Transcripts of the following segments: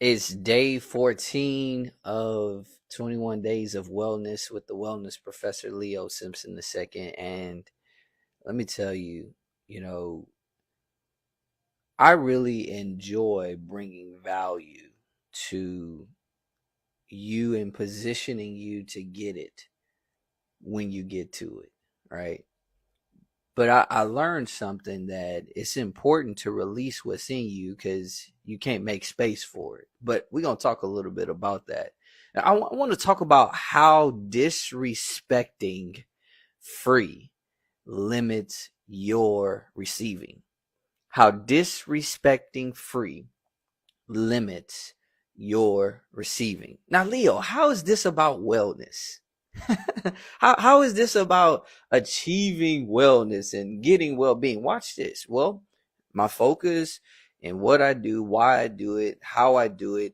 It's day 14 of 21 days of wellness with the wellness professor Leo Simpson II. And let me tell you, you know, I really enjoy bringing value to you and positioning you to get it when you get to it, right? But I learned something that it's important to release what's in you because you can't make space for it. But we're going to talk a little bit about that. I want to talk about how disrespecting free limits your receiving. How disrespecting free limits your receiving. Now, Leo, how is this about wellness? how is this about achieving wellness and getting well-being? Watch this. Well, my focus and what I do, why I do it, how I do it,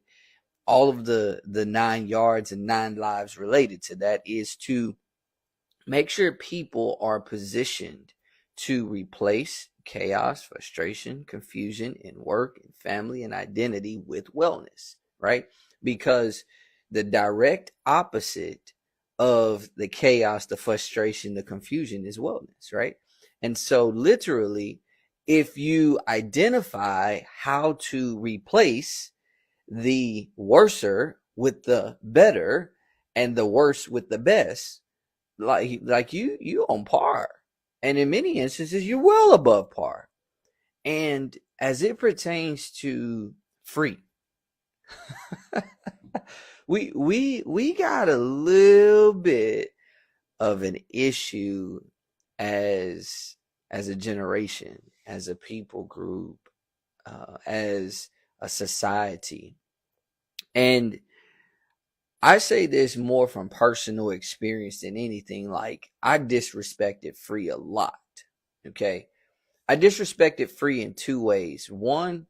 all of the 9 yards and 9 lives related to that is to make sure people are positioned to replace chaos, frustration, confusion in work and family and identity with wellness, right? Because the direct opposite of the chaos, the frustration, the confusion is wellness, right? And so, literally, if you identify how to replace the worser with the better and the worse with the best, like you on par, and in many instances you're well above par. And as it pertains to free, we got a little bit of an issue as a generation, as a people group, as a society. And I say this more from personal experience than anything. Like, I disrespected free a lot. Okay. I disrespected free in two ways. One,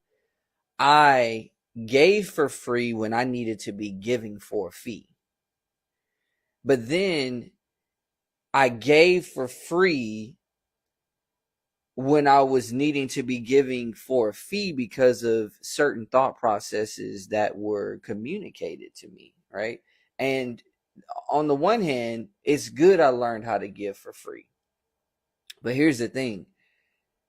I gave for free when I needed to be giving for a fee. But then I gave for free when I was needing to be giving for a fee because of certain thought processes that were communicated to me, right? And on the one hand, it's good I learned how to give for free. But here's the thing,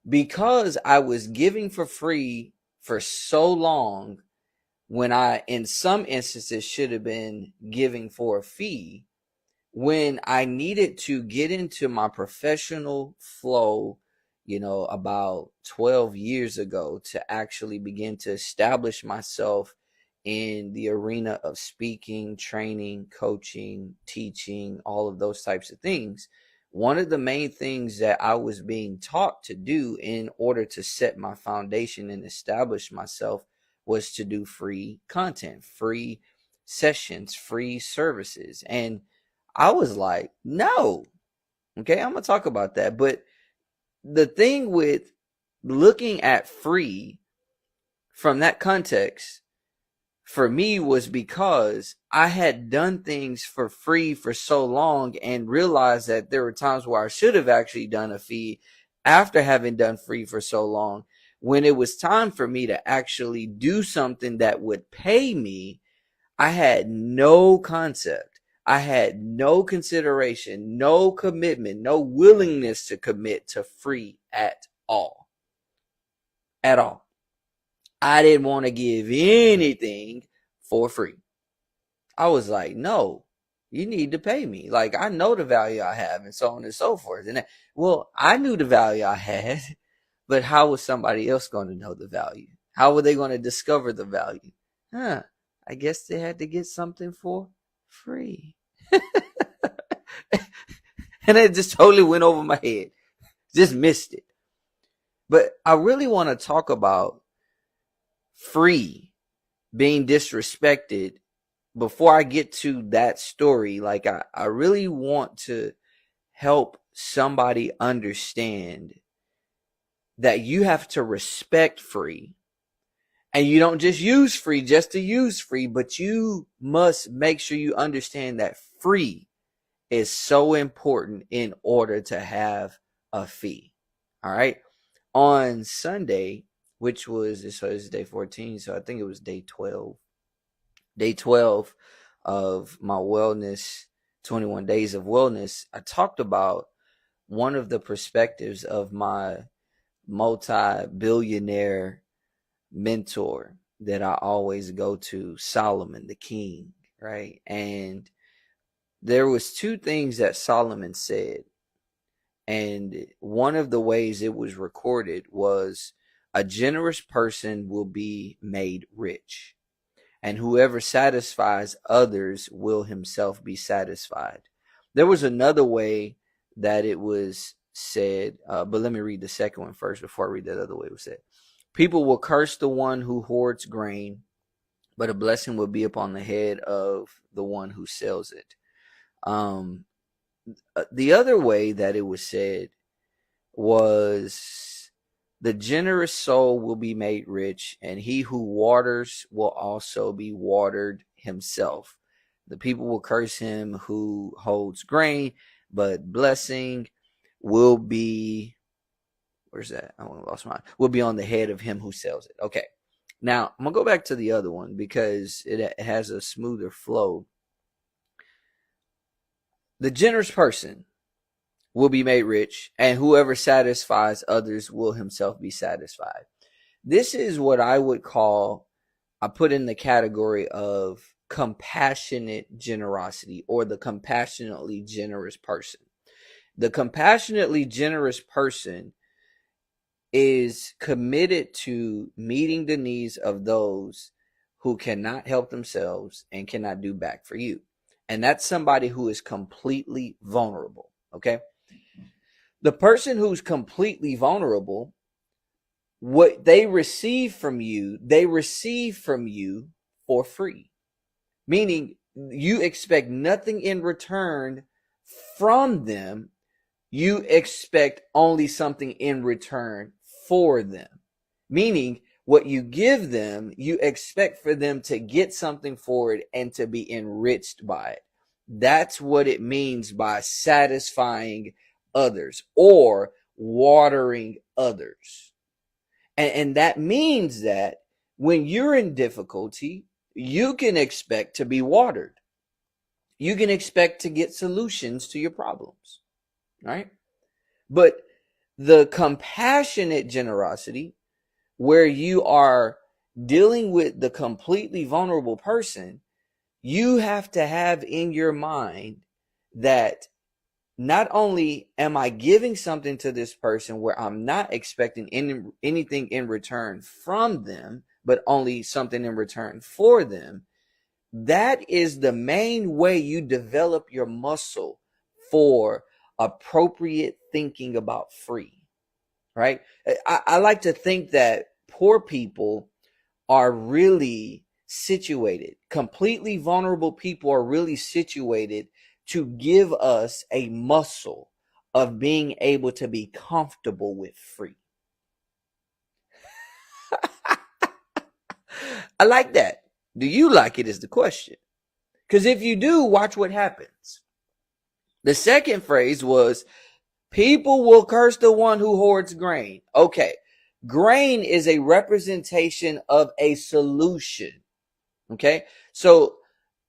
because I was giving for free for so long when I, in some instances, should have been giving for a fee, when I needed to get into my professional flow, about 12 years ago, to actually begin to establish myself in the arena of speaking, training, coaching, teaching, all of those types of things. One of the main things that I was being taught to do in order to set my foundation and establish myself was to do free content, free sessions, free services. And I was like, no. Okay, I'm going to talk about that. But the thing with looking at free from that context for me was because I had done things for free for so long and realized that there were times where I should have actually done a fee after having done free for so long. When it was time for me to actually do something that would pay me, I had no concept. I had no consideration, no commitment, no willingness to commit to free at all. At all. I didn't want to give anything for free. I was like, no, you need to pay me. Like, I know the value I have, and so on and so forth. And well, I knew the value I had, but how was somebody else going to know the value? How were they going to discover the value? I guess they had to get something for free. And it just totally went over my head. Just missed it. But I really want to talk about free being disrespected before I get to that story. Like, I really want to help somebody understand that you have to respect free. And you don't just use free just to use free, but you must make sure you understand that free is so important in order to have a fee. All right. On Sunday, which was, so it's day 14, so I think it was day 12. day 12 of my wellness, 21 days of wellness, I talked about one of the perspectives of my multi-billionaire mentor that I always go to, Solomon the king, right? And there was two things that Solomon said. And one of the ways it was recorded was, a generous person will be made rich, and whoever satisfies others will himself be satisfied. There was another way that it was said, but let me read the second one first before I read that other way it was said. People will curse the one who hoards grain, but a blessing will be upon the head of the one who sells it. The other way that it was said was, the generous soul will be made rich, and he who waters will also be watered himself. The people will curse him who holds grain, but blessing will be, where's that? I lost mine. Will be on the head of him who sells it. Okay. Now, I'm going to go back to the other one because it has a smoother flow. The generous person will be made rich, and whoever satisfies others will himself be satisfied. This is what I would call, I put in the category of compassionate generosity, or the compassionately generous person. The compassionately generous person is committed to meeting the needs of those who cannot help themselves and cannot do back for you. And that's somebody who is completely vulnerable, okay? The person who's completely vulnerable, what they receive from you for free. Meaning you expect nothing in return from them. You expect only something in return for them. Meaning what you give them, you expect for them to get something for it and to be enriched by it. That's what it means by satisfying others or watering others. And that means that when you're in difficulty, you can expect to be watered. You can expect to get solutions to your problems, right? But the compassionate generosity, where you are dealing with the completely vulnerable person, you have to have in your mind that not only am I giving something to this person where I'm not expecting anything in return from them, but only something in return for them. That is the main way you develop your muscle for appropriate thinking about free, right? I like to think that poor people are really situated, completely vulnerable people are really situated to give us a muscle of being able to be comfortable with free. I like that. Do you like it is the question. Because if you do, watch what happens. The second phrase was, people will curse the one who hoards grain. Okay. Grain is a representation of a solution. Okay. So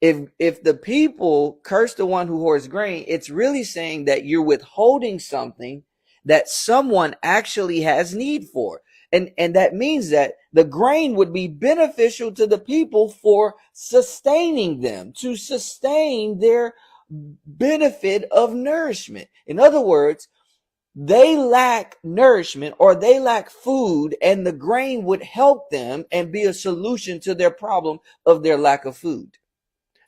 if the people curse the one who hoards grain, it's really saying that you're withholding something that someone actually has need for. And that means that the grain would be beneficial to the people for sustaining them, to sustain their benefit of nourishment. In other words, they lack nourishment or they lack food, and the grain would help them and be a solution to their problem of their lack of food.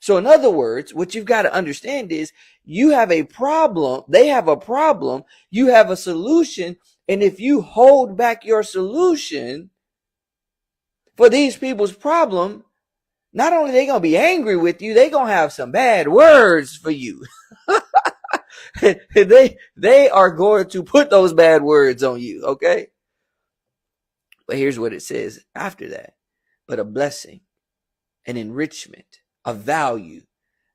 So in other words, what you've got to understand is you have a problem. They have a problem. You have a solution. And if you hold back your solution for these people's problem, not only are they going to be angry with you, they're going to have some bad words for you. They are going to put those bad words on you. Okay. But here's what it says after that. But a blessing, an enrichment, a value,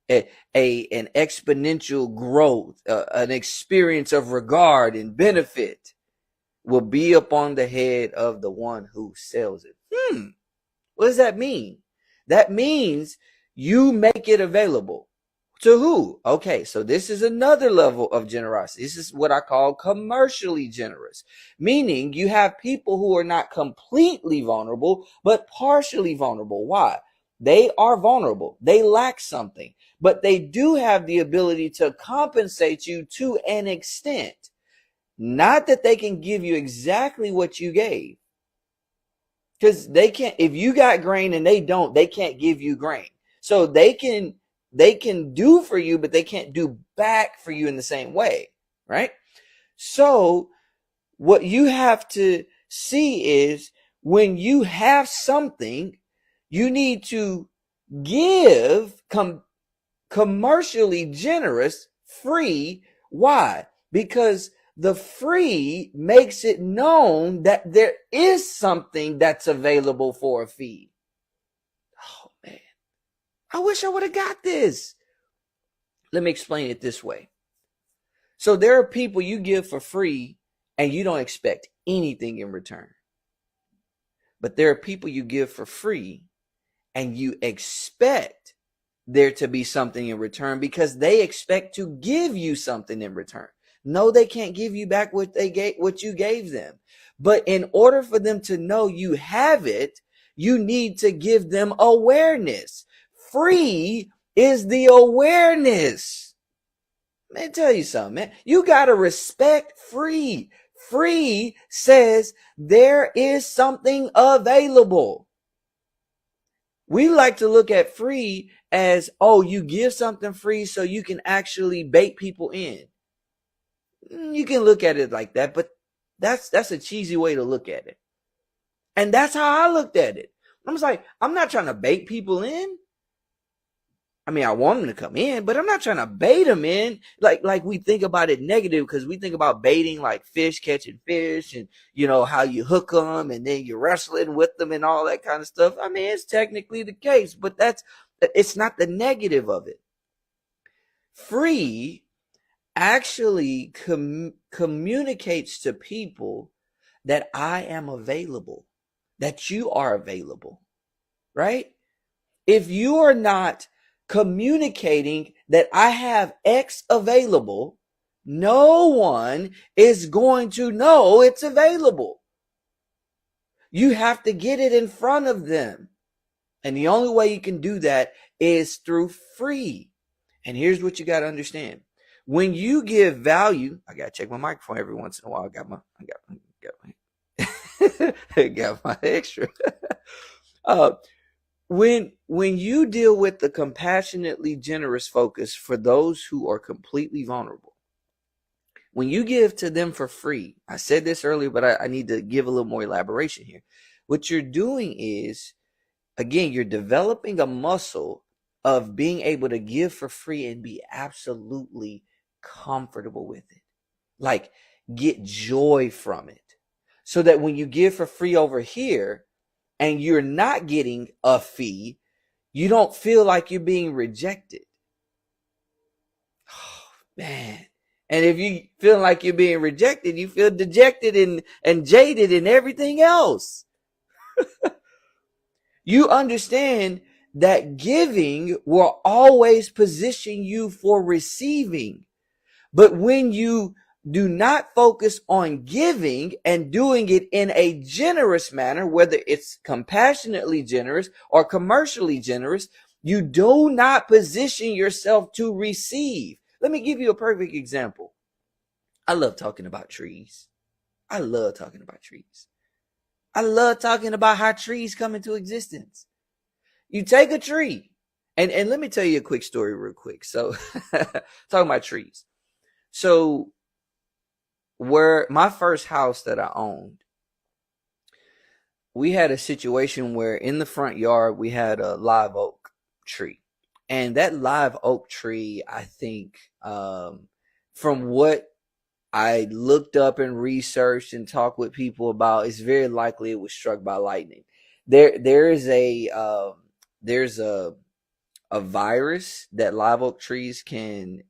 an exponential growth, an experience of regard and benefit will be upon the head of the one who sells it. What does that mean? That means You make it available. To who? Okay, so this is another level of generosity. This is what I call commercially generous, meaning you have people who are not completely vulnerable, but partially vulnerable. Why? They are vulnerable. They lack something, but they do have the ability to compensate you to an extent. Not that they can give you exactly what you gave. Because they can't, if you got grain and they don't, they can't give you grain. So they can do for you, but they can't do back for you in the same way, right? So what you have to see is when you have something, you need to give commercially generous, free. Why? Because the free makes it known that there is something that's available for a fee. Oh man, I wish I would have got this. Let me explain it this way. So there are people you give for free and you don't expect anything in return. But there are people you give for free and you expect there to be something in return because they expect to give you something in return. No, they can't give you back what you gave them. But in order for them to know you have it, you need to give them awareness. Free is the awareness. Let me tell you something, man. You got to respect free. Free says there is something available. We like to look at free as, oh, you give something free so you can actually bait people in. You can look at it like that, but that's a cheesy way to look at it. And that's how I looked at it. I was like, I'm not trying to bait people in. I mean, I want them to come in, but I'm not trying to bait them in. Like we think about it negative because we think about baiting like fish catching fish and, you know, how you hook them and then you're wrestling with them and all that kind of stuff. I mean, it's technically the case, but it's not the negative of it. Free actually communicates to people that I am available, that you are available, right? If you are not communicating that I have X available, no one is going to know it's available. You have to get it in front of them. And the only way you can do that is through free. And here's what you got to understand. When you give value, I got to check my microphone every once in a while. I got my extra. When you deal with the compassionately generous focus for those who are completely vulnerable, when you give to them for free, I said this earlier, but I need to give a little more elaboration here. What you're doing is, again, you're developing a muscle of being able to give for free and be absolutely comfortable with it. Like, get joy from it. So that when you give for free over here and you're not getting a fee, you don't feel like you're being rejected. Oh, man. And if you feel like you're being rejected, you feel dejected and jaded and everything else. You understand that giving will always position you for receiving. But when you do not focus on giving and doing it in a generous manner, whether it's compassionately generous or commercially generous, you do not position yourself to receive. Let me give you a perfect example. I love talking about trees. I love talking about trees. I love talking about how trees come into existence. You take a tree, and let me tell you a quick story real quick. So, talking about trees. So, where my first house that I owned, we had a situation where in the front yard, we had a live oak tree. And that live oak tree, I think, from what I looked up and researched and talked with people about, it's very likely it was struck by lightning. There's a virus that live oak trees can,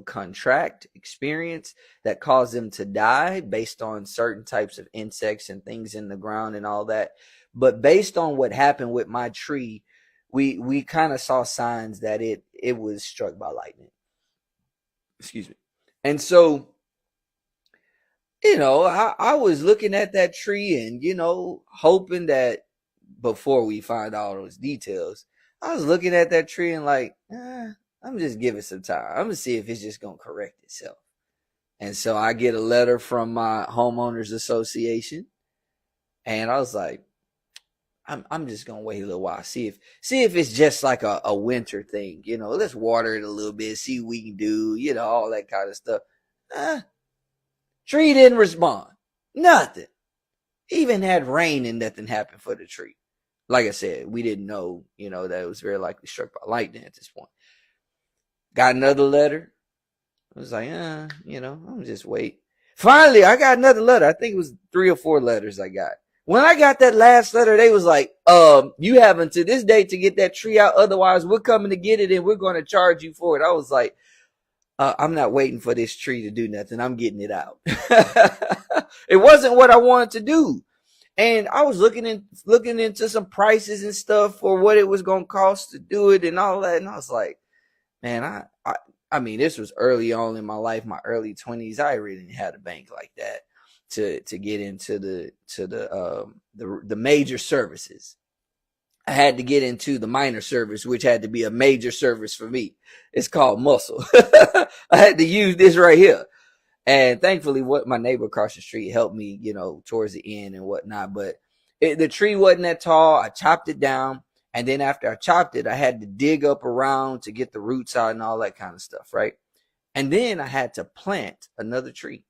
contract, experience, that cause them to die based on certain types of insects and things in the ground and all that. But based on what happened with my tree, we kind of saw signs that it was struck by lightning. Excuse me. And so, I was looking at that tree and, hoping that before we find all those details, I was looking at that tree and like, I'm just giving some time. I'm gonna see if it's just gonna correct itself. And so I get a letter from my homeowners association, and I was like, I'm just gonna wait a little while, see if it's just like a winter thing, let's water it a little bit, see what we can do, all that kind of stuff. Tree didn't respond. Nothing. Even had rain and nothing happened for the tree. Like I said, we didn't know, that it was very likely struck by lightning at this point. Got another letter. I was like, I'm just wait. Finally, I got another letter. I think it was 3 or 4 letters I got. When I got that last letter, they was like, you have until this date to get that tree out. Otherwise, we're coming to get it and we're going to charge you for it. I was like, I'm not waiting for this tree to do nothing. I'm getting it out. It wasn't what I wanted to do. And I was looking into some prices and stuff for what it was going to cost to do it and all that. And I was like, man, I mean, this was early on in my life, my early 20s. I really didn't have a bank like that to get into the major services. I had to get into the minor service, which had to be a major service for me. It's called muscle. I had to use this right here. And thankfully, what my neighbor across the street helped me, towards the end and whatnot. But the tree wasn't that tall. I chopped it down. And then after I chopped it, I had to dig up around to get the roots out and all that kind of stuff, right? And then I had to plant another tree,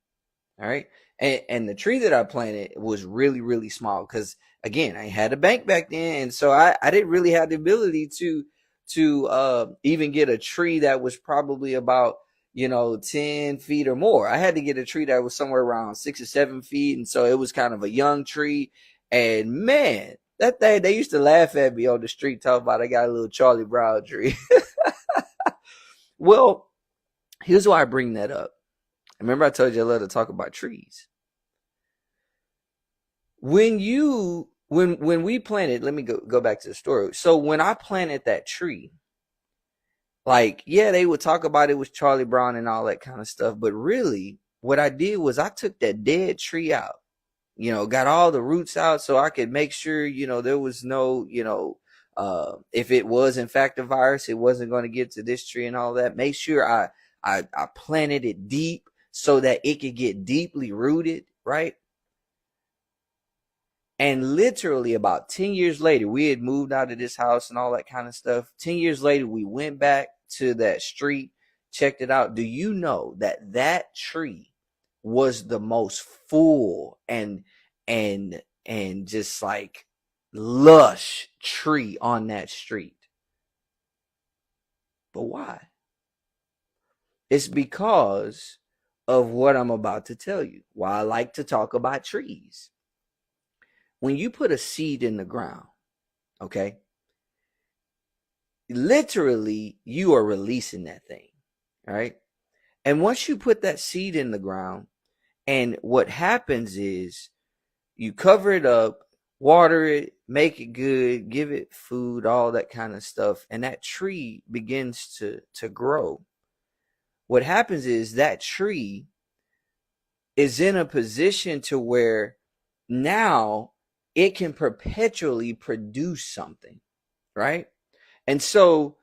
all right? And the tree that I planted was really, really small because, again, I had a bank back then. And so I didn't really have the ability to even get a tree that was probably about, 10 feet or more. I had to get a tree that was somewhere around 6 or 7 feet. And so it was kind of a young tree. And man, that thing, they used to laugh at me on the street talking about I got a little Charlie Brown tree. Well, here's why I bring that up. Remember I told you I love to talk about trees. When we planted, let me go back to the story. So when I planted that tree, like, yeah, they would talk about it was Charlie Brown and all that kind of stuff. But really, what I did was I took that dead tree out, got all the roots out so I could make sure, there was no, if it was in fact a virus, it wasn't going to get to this tree and all that. Make sure I planted it deep so that it could get deeply rooted, right? And literally about 10 years later, we had moved out of this house and all that kind of stuff. 10 years later, we went back to that street, checked it out. Do you know that tree was the most full and just like lush tree on that street? But why? It's because of what I'm about to tell you. Why I like to talk about trees. When you put a seed in the ground, okay, literally you are releasing that thing, right? And once you put that seed in the ground, and what happens is you cover it up, water it, make it good, give it food, all that kind of stuff, and that tree begins to grow. What happens is that tree is in a position to where now it can perpetually produce something, right? And so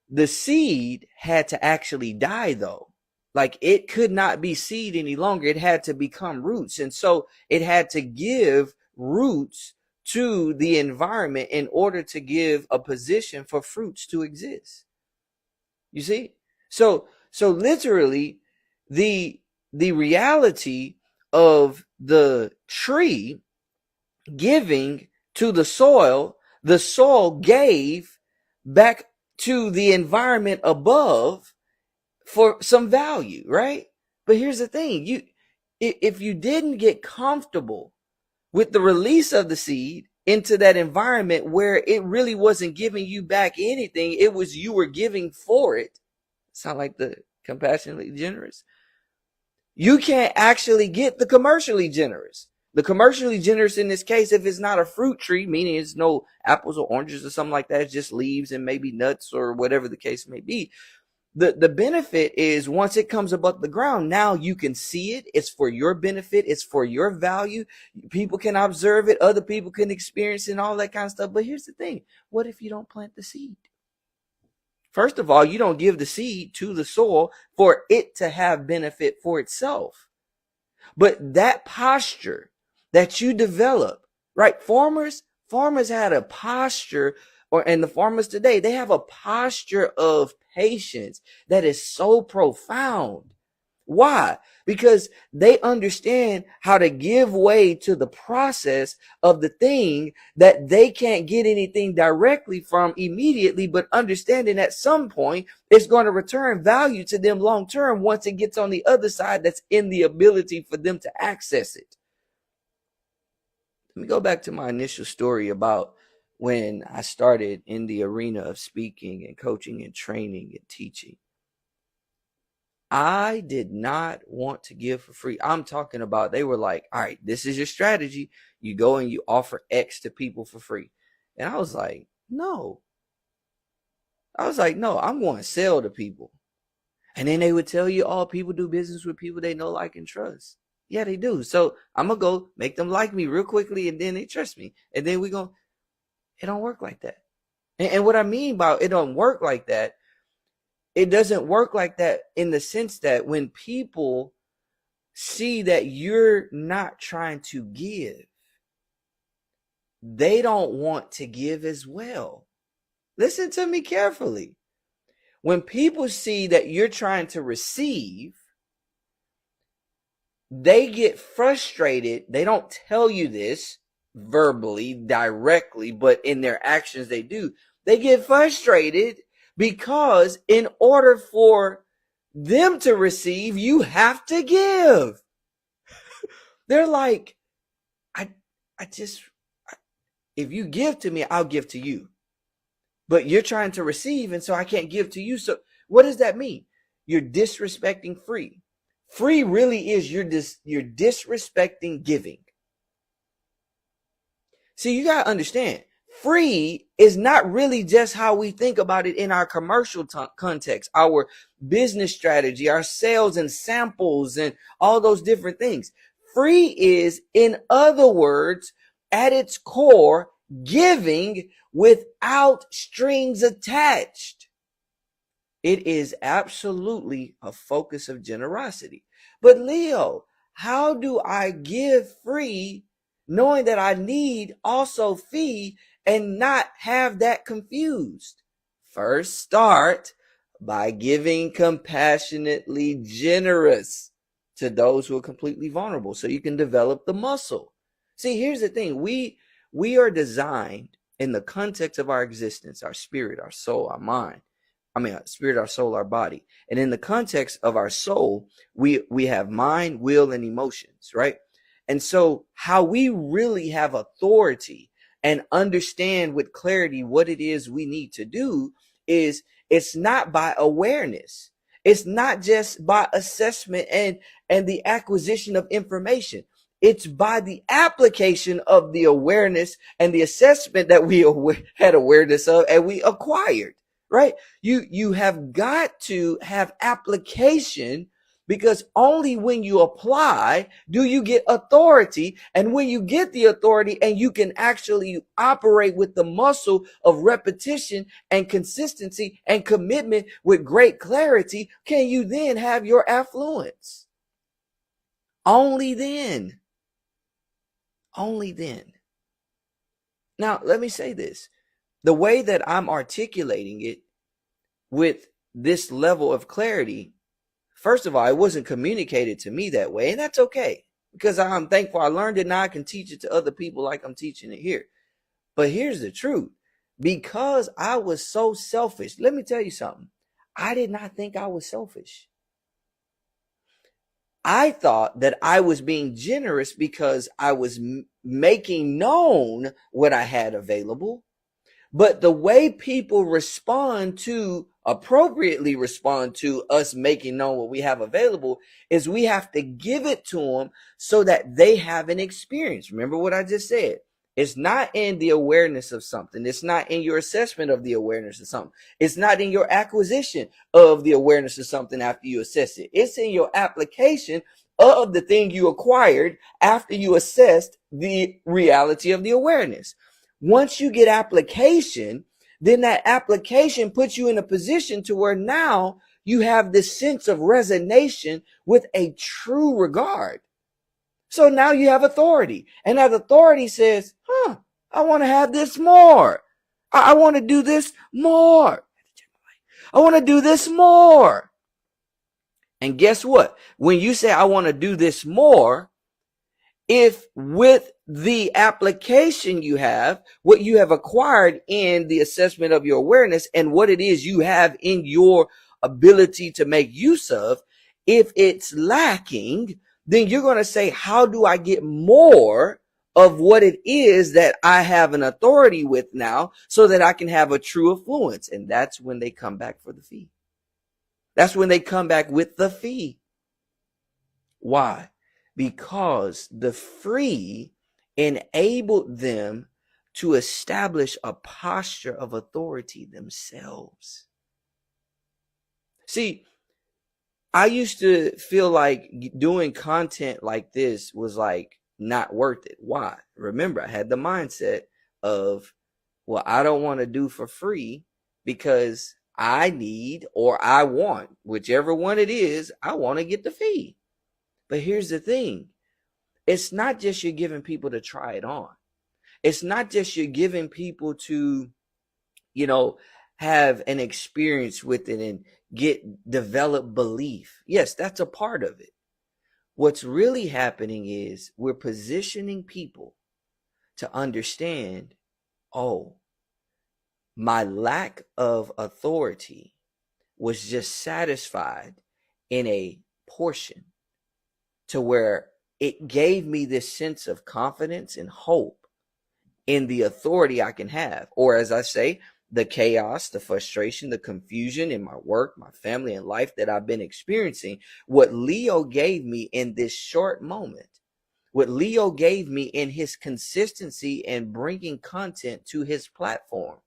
the seed had to actually die though. Like it could not be seed any longer. It had to become roots. And so it had to give roots to the environment in order to give a position for fruits to exist. You see? So literally the reality of the tree giving to the soil gave back to the environment above for some value, right? But here's the thing, if you didn't get comfortable with the release of the seed into that environment where it really wasn't giving you back anything, it was you were giving for it. Sound like the compassionately generous? You can't actually get the commercially generous. The commercially generous in this case, if it's not a fruit tree, meaning it's no apples or oranges or something like that, it's just leaves and maybe nuts or whatever the case may be. The benefit is once it comes above the ground, now you can see it. It's for your benefit. It's for your value. People can observe it. Other people can experience it and all that kind of stuff. But here's the thing. What if you don't plant the seed? First of all, you don't give the seed to the soil for it to have benefit for itself. But that posture that you develop, right? Farmers had a posture, and the farmers today, they have a posture of patience that is so profound. Why? Because they understand how to give way to the process of the thing that they can't get anything directly from immediately, but understanding at some point it's going to return value to them long term once it gets on the other side that's in the ability for them to access it. Let me go back to my initial story about when I started in the arena of speaking and coaching and training and teaching. I did not want to give for free. I'm talking about, they were like, all right, this is your strategy. You go and you offer X to people for free. And I was like, no. I'm going to sell to people. And then they would tell you, oh, people do business with people they know, like, and trust. Yeah, they do. So I'm going to go make them like me real quickly, and then they trust me. And then it don't work like that. And what I mean by it don't work like that, it doesn't work like that in the sense that when people see that you're not trying to give, they don't want to give as well. Listen to me carefully. When people see that you're trying to receive, they get frustrated. They don't tell you this verbally, directly, but in their actions they do. They get frustrated because in order for them to receive, you have to give. They're like, if you give to me, I'll give to you. But you're trying to receive, and so I can't give to you. So what does that mean? You're disrespecting free. Free really is you're disrespecting giving. See, you got to understand, free is not really just how we think about it in our commercial context, our business strategy, our sales and samples and all those different things. Free is, in other words, at its core, giving without strings attached. It is absolutely a focus of generosity. But Leo, how do I give free knowing that I need also fee and not have that confused? First, start by giving compassionately generous to those who are completely vulnerable so you can develop the muscle. See, here's the thing. We are designed in the context of our existence, our spirit, our soul, our mind. Our spirit, our soul, our body. And in the context of our soul, we have mind, will, and emotions, right? And so how we really have authority and understand with clarity what it is we need to do is it's not by awareness. It's not just by assessment and the acquisition of information. It's by the application of the awareness and the assessment that we had awareness of and we acquired, right? You have got to have application, because only when you apply do you get authority. And when you get the authority and you can actually operate with the muscle of repetition and consistency and commitment with great clarity, can you then have your affluence. Only then. Only then. Now, let me say this. The way that I'm articulating it with this level of clarity, first of all, it wasn't communicated to me that way, and that's okay, because I'm thankful I learned it. Now I can teach it to other people like I'm teaching it here. But here's the truth. Because I was so selfish, let me tell you something. I did not think I was selfish. I thought that I was being generous because I was making known what I had available. But the way people appropriately respond to us making known what we have available is we have to give it to them so that they have an experience. Remember what I just said. It's not in the awareness of something. It's not in your assessment of the awareness of something. It's not in your acquisition of the awareness of something after you assess it. It's in your application of the thing you acquired after you assessed the reality of the awareness. Once you get application, then that application puts you in a position to where now you have this sense of resonation with a true regard. So now you have authority, and that authority says, I want to have this more. I want to do this more. I want to do this more. And guess what? When you say, I want to do this more, if with the application you have, what you have acquired in the assessment of your awareness and what it is you have in your ability to make use of, if it's lacking, then you're going to say, how do I get more of what it is that I have an authority with now so that I can have a true affluence? And that's when they come back for the fee. That's when they come back with the fee. Why? Because the free enabled them to establish a posture of authority themselves. See, I used to feel like doing content like this was like not worth it. Why? Remember, I had the mindset of, well, I don't want to do for free because I need or I want, whichever one it is, I want to get the fee. But here's the thing. It's not just you're giving people to try it on. It's not just you're giving people to, have an experience with it and develop belief. Yes, that's a part of it. What's really happening is we're positioning people to understand, my lack of authority was just satisfied in a portion to where it gave me this sense of confidence and hope in the authority I can have. Or as I say, the chaos, the frustration, the confusion in my work, my family, and life that I've been experiencing, what Leo gave me in this short moment, what Leo gave me in his consistency and bringing content to his platform,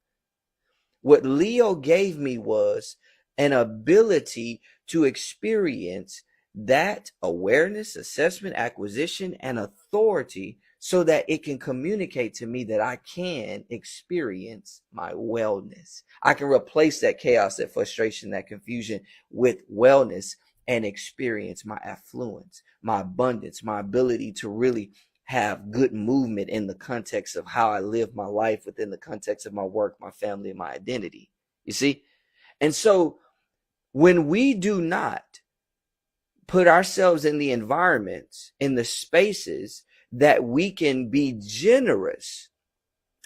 what Leo gave me was an ability to experience that awareness, assessment, acquisition, and authority so that it can communicate to me that I can experience my wellness. I can replace that chaos, that frustration, that confusion with wellness and experience my affluence, my abundance, my ability to really have good movement in the context of how I live my life within the context of my work, my family, and my identity. You see? And so when we do not put ourselves in the environments, in the spaces that we can be generous,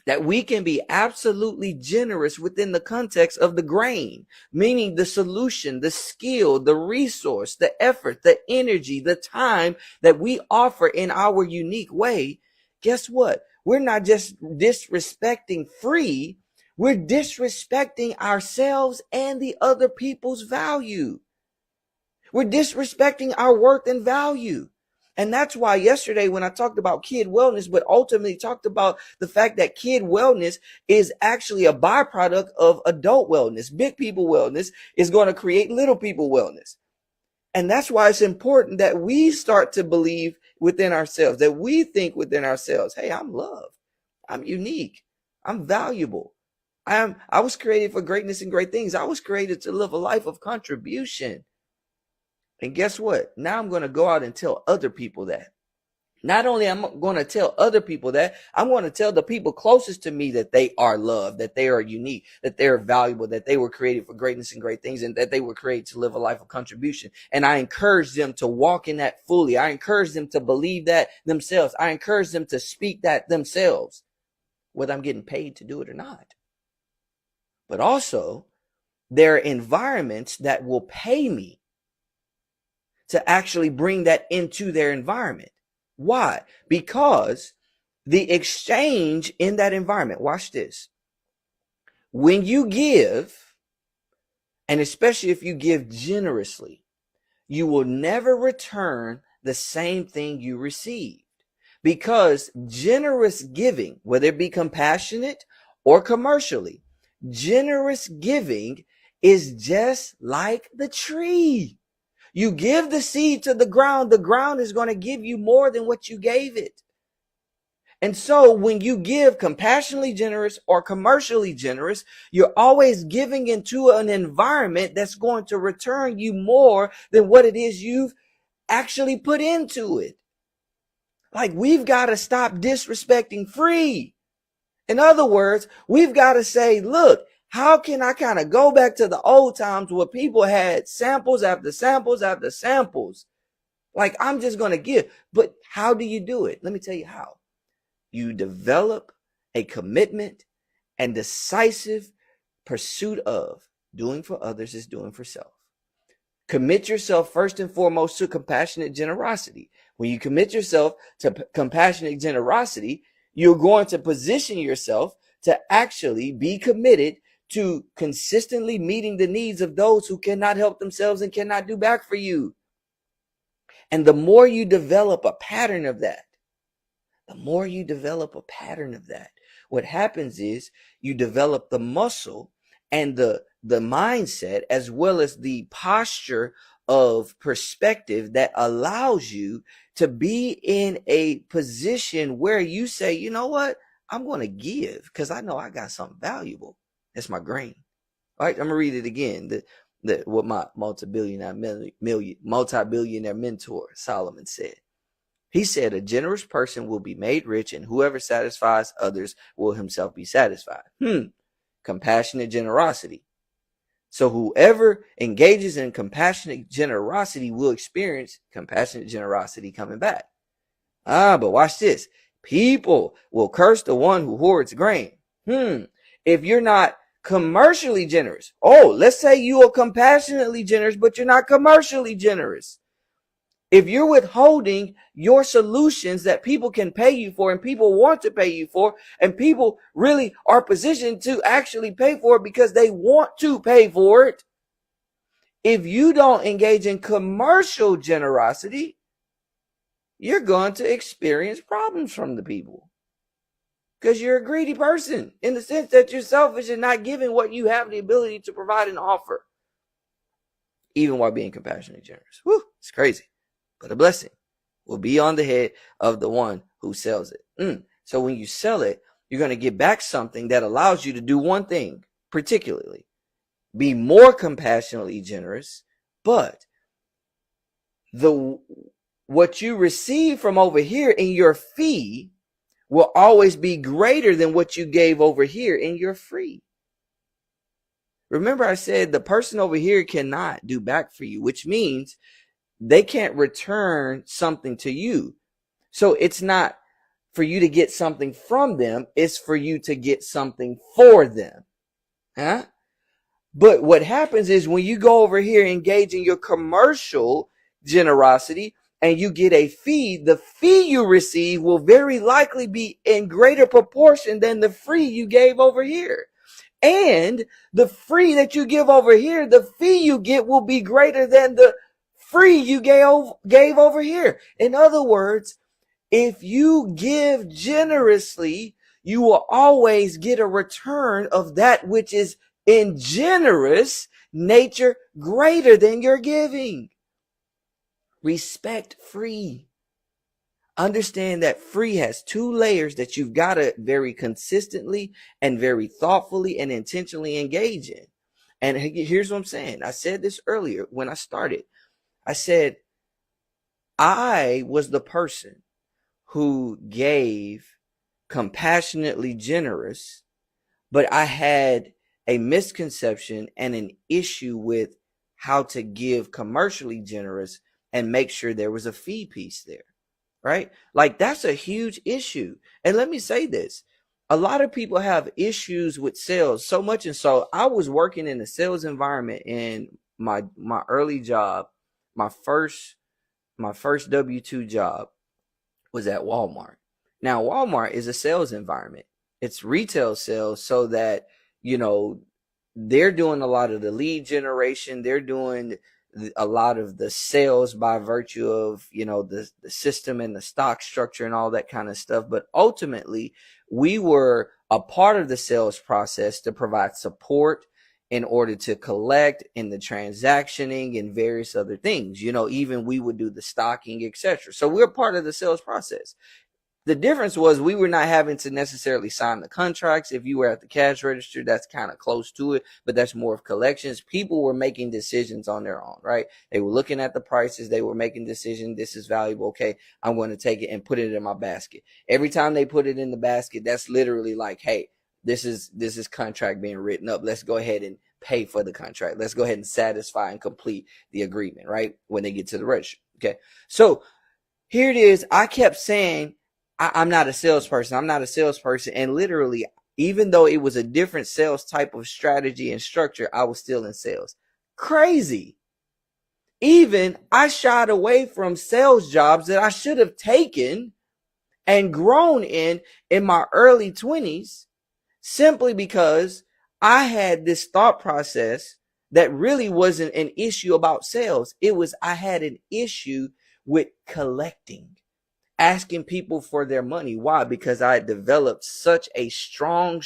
that we can be absolutely generous within the context of the grain, meaning the solution, the skill, the resource, the effort, the energy, the time that we offer in our unique way, guess what? We're not just disrespecting free, we're disrespecting ourselves and the other people's value. We're disrespecting our worth and value. And that's why yesterday when I talked about kid wellness, but ultimately talked about the fact that kid wellness is actually a byproduct of adult wellness. Big people wellness is going to create little people wellness. And that's why it's important that we start to believe within ourselves, that we think within ourselves, hey, I'm loved. I'm unique. I'm valuable. I was created for greatness and great things. I was created to live a life of contribution. And guess what? Now I'm going to go out and tell other people that. Not only am I going to tell other people that, I'm going to tell the people closest to me that they are loved, that they are unique, that they are valuable, that they were created for greatness and great things, and that they were created to live a life of contribution. And I encourage them to walk in that fully. I encourage them to believe that themselves. I encourage them to speak that themselves, whether I'm getting paid to do it or not. But also, there are environments that will pay me to actually bring that into their environment. Why? Because the exchange in that environment, watch this. when you give, and especially if you give generously, you will never return the same thing you received. Because generous giving, whether it be compassionate or commercially, generous giving is just like the tree. You give the seed to the ground is going to give you more than what you gave it. And so when you give compassionately generous or commercially generous, you're always giving into an environment that's going to return you more than what it is you've actually put into it. Like, we've got to stop disrespecting free. In other words, we've got to say, look, how can I kind of go back to the old times where people had samples after samples after samples? Like, I'm just going to give. But how do you do it? Let me tell you how. You develop a commitment and decisive pursuit of doing for others is doing for self. Commit yourself first and foremost to compassionate generosity. When you commit yourself to compassionate generosity, you're going to position yourself to actually be committed to consistently meeting the needs of those who cannot help themselves and cannot do back for you. And the more you develop a pattern of that, what happens is you develop the muscle and the mindset, as well as the posture of perspective that allows you to be in a position where you say, you know what, I'm going to give because I know I got something valuable. That's my grain. All right, I'm going to read it again. What my multi-billionaire mentor Solomon said. He said, a generous person will be made rich, and whoever satisfies others will himself be satisfied. Compassionate generosity. So whoever engages in compassionate generosity will experience compassionate generosity coming back. But watch this. People will curse the one who hoards grain. If you're not commercially generous. Let's say you are compassionately generous, but you're not commercially generous. If you're withholding your solutions that people can pay you for and people want to pay you for, and people really are positioned to actually pay for it because they want to pay for it. If you don't engage in commercial generosity, you're going to experience problems from the people because you're a greedy person in the sense that you're selfish and not giving what you have the ability to provide and offer, even while being compassionately generous. It's crazy. But a blessing will be on the head of the one who sells it. So when you sell it, you're going to get back something that allows you to do one thing, particularly be more compassionately generous, but what you receive from over here in your fee will always be greater than what you gave over here in your free. Remember, I said the person over here cannot do back for you, which means they can't return something to you. So it's not for you to get something from them. It's for you to get something for them. But what happens is when you go over here, engage in your commercial generosity, and you get a fee, the fee you receive will very likely be in greater proportion than the free you gave over here. And the free that you give over here, the fee you get will be greater than the free you gave over here. In other words, if you give generously, you will always get a return of that which is in generous nature greater than your giving. Respect free. Understand that free has two layers that you've got to very consistently and very thoughtfully and intentionally engage in. And here's what I'm saying. I said this earlier when I started. I said, I was the person who gave compassionately generous, but I had a misconception and an issue with how to give commercially generous and make sure there was a fee piece there, right? Like, that's a huge issue. And let me say this. A lot of people have issues with sales, so much. And so I was working in a sales environment in my early job. My first W-2 job was at Walmart. Now, Walmart is a sales environment. It's retail sales so that you know, they're doing a lot of the lead generation. They're doing a lot of the sales by virtue of, the system and the stock structure and all that kind of stuff. But ultimately, we were a part of the sales process to provide support in order to collect in the transactioning and various other things. Even we would do the stocking, etc. So we're part of the sales process. The difference was we were not having to necessarily sign the contracts. If you were at the cash register, that's kind of close to it, but that's more of collections. People were making decisions on their own, right? They were looking at the prices. They were making decisions. This is valuable. Okay, I'm going to take it and put it in my basket. Every time they put it in the basket, that's literally like, hey, this is contract being written up. Let's go ahead and pay for the contract. Let's go ahead and satisfy and complete the agreement, right? When they get to the register. Okay. So here it is. I kept saying, I'm not a salesperson. I'm not a salesperson. And literally, even though it was a different sales type of strategy and structure, I was still in sales. Crazy. Even I shied away from sales jobs that I should have taken and grown in my early 20s, simply because I had this thought process that really wasn't an issue about sales. I had an issue with collecting, asking people for their money. Why? Because I had developed such a strong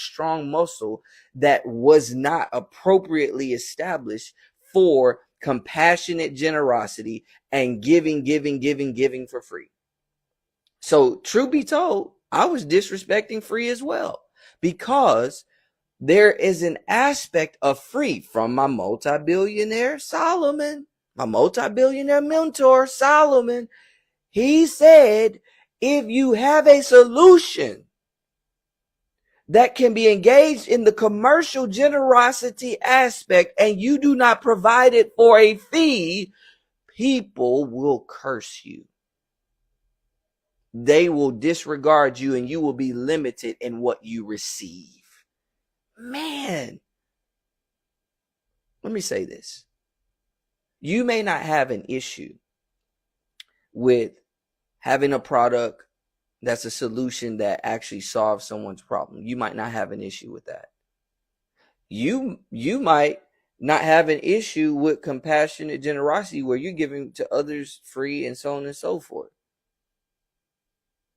muscle that was not appropriately established for compassionate generosity and giving for free. So, truth be told, I was disrespecting free as well, because there is an aspect of free from my multi-billionaire Solomon, my multi-billionaire mentor Solomon. He said, if you have a solution that can be engaged in the commercial generosity aspect and you do not provide it for a fee, people will curse you. They will disregard you and you will be limited in what you receive. Man, let me say this. You may not have an issue with having a product that's a solution that actually solves someone's problem. You might not have an issue with that. You might not have an issue with compassionate generosity where you're giving to others free and so on and so forth.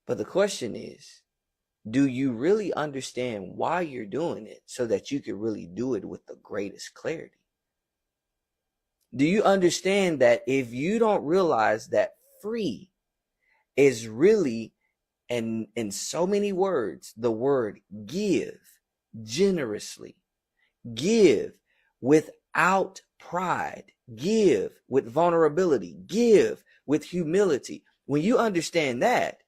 But the question is, do you really understand why you're doing it so that you can really do it with the greatest clarity? Do you understand that if you don't realize that free is really, and in so many words, the word give generously, give without pride, give with vulnerability, give with humility. When you understand that,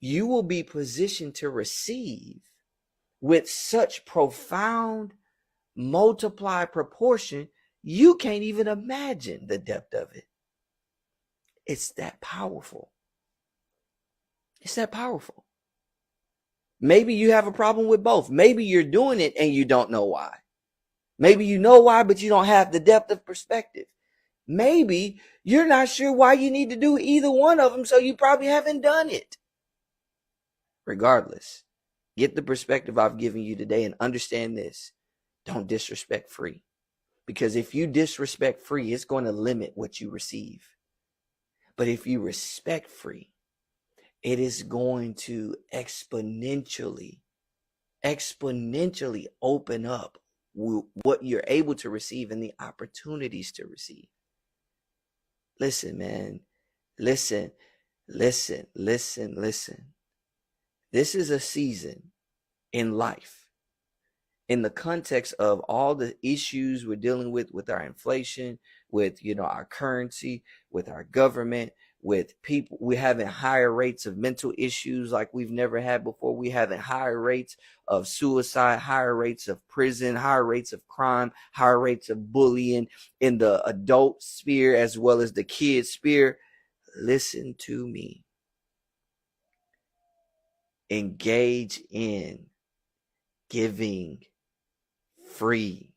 you will be positioned to receive with such profound multiply proportion, you can't even imagine the depth of it. It's that powerful. It's that powerful. Maybe you have a problem with both. Maybe you're doing it and you don't know why. Maybe you know why, but you don't have the depth of perspective. Maybe you're not sure why you need to do either one of them, so you probably haven't done it. Regardless, get the perspective I've given you today and understand this. Don't disrespect free. Because if you disrespect free, it's going to limit what you receive. But if you respect free, it is going to exponentially open up what you're able to receive and the opportunities to receive. Listen, man. Listen. This is a season in life, in the context of all the issues we're dealing with our inflation, with, our currency, with our government, with people. We're having higher rates of mental issues like we've never had before. We're having higher rates of suicide, higher rates of prison, higher rates of crime, higher rates of bullying in the adult sphere as well as the kid sphere. Listen to me. Engage in giving free,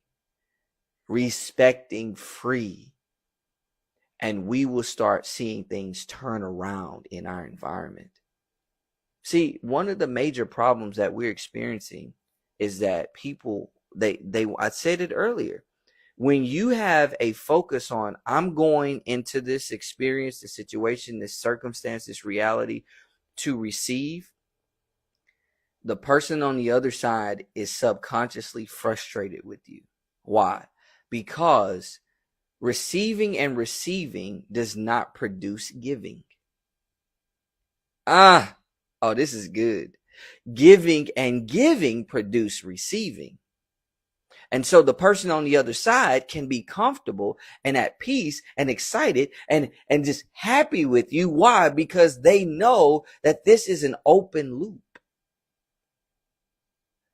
respecting free, and we will start seeing things turn around in our environment. See, one of the major problems that we're experiencing is that people I said it earlier. When you have a focus on, I'm going into this experience, this situation, this circumstance, this reality to receive, the person on the other side is subconsciously frustrated with you. Why? Because receiving and receiving does not produce giving. Oh, this is good. Giving and giving produce receiving. And so the person on the other side can be comfortable and at peace and excited and just happy with you. Why? Because they know that this is an open loop.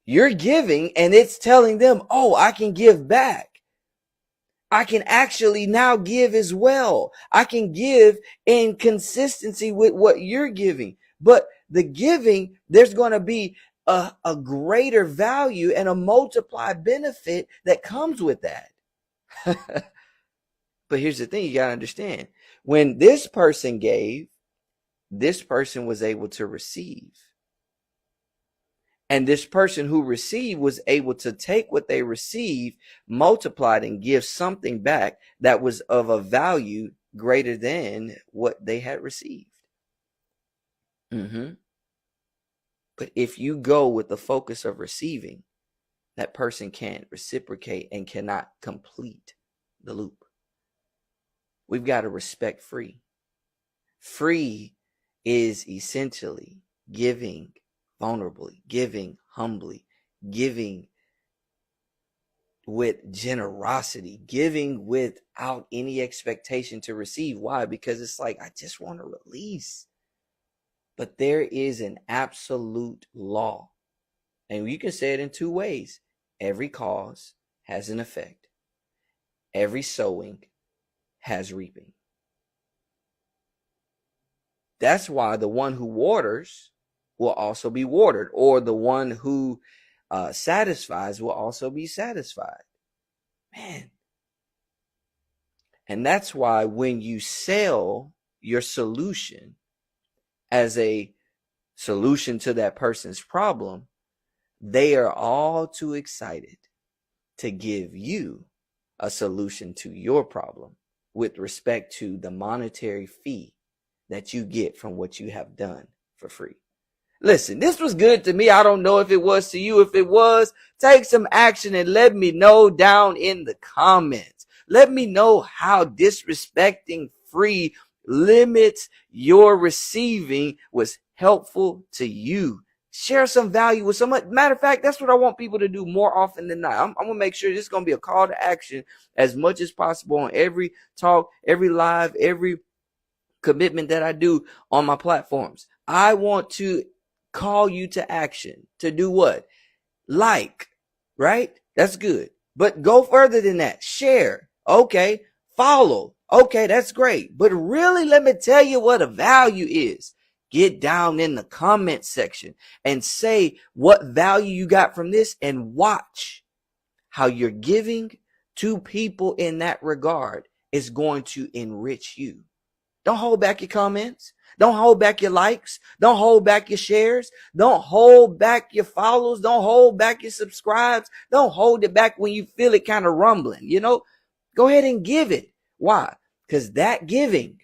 You're giving and it's telling them, oh, I can give back. I can actually now give as well. I can give in consistency with what you're giving. But the giving, there's going to be a greater value and a multiplied benefit that comes with that. But here's the thing you got to understand. When this person gave, this person was able to receive. And this person who received was able to take what they received, multiplied, and give something back that was of a value greater than what they had received. But if you go with the focus of receiving, that person can't reciprocate and cannot complete the loop. We've got to respect free. Free is essentially giving vulnerably, giving humbly, giving with generosity, giving without any expectation to receive. Why? Because it's like, I just want to release. But there is an absolute law. And you can say it in two ways. Every cause has an effect. Every sowing has reaping. That's why the one who waters will also be watered, or the one who satisfies will also be satisfied. Man. And that's why when you sell your solution as a solution to that person's problem, they are all too excited to give you a solution to your problem with respect to the monetary fee that you get from what you have done for free. Listen, this was good to me. I don't know if it was to you. If it was, take some action and let me know down in the comments. Let me know how disrespecting free limits your receiving was helpful to you. Share some value with someone. Matter of fact, that's what I want people to do more often than not. I'm going to make sure this is going to be a call to action as much as possible on every talk, every live, every commitment that I do on my platforms. I want to call you to action to do what? Like, right? That's good. But go further than that. Share. Okay. Follow. Okay, that's great. But really, let me tell you what a value is. Get down in the comment section and say what value you got from this, and watch how you're giving to people in that regard is going to enrich you. Don't hold back your comments. Don't hold back your likes. Don't hold back your shares. Don't hold back your follows. Don't hold back your subscribes. Don't hold it back when you feel it kind of rumbling. Go ahead and give it. Why? Because that giving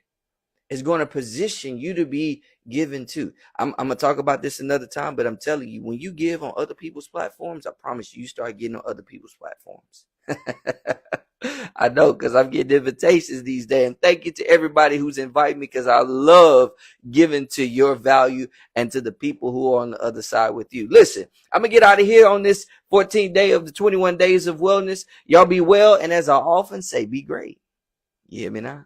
is going to position you to be given to. I'm going to talk about this another time, but I'm telling you, when you give on other people's platforms, I promise you start getting on other people's platforms. I know, because I'm getting invitations these days. And thank you to everybody who's invited me, because I love giving to your value and to the people who are on the other side with you. Listen, I'm going to get out of here on this 14th day of the 21 days of wellness. Y'all be well. And as I often say, be great. You hear me now?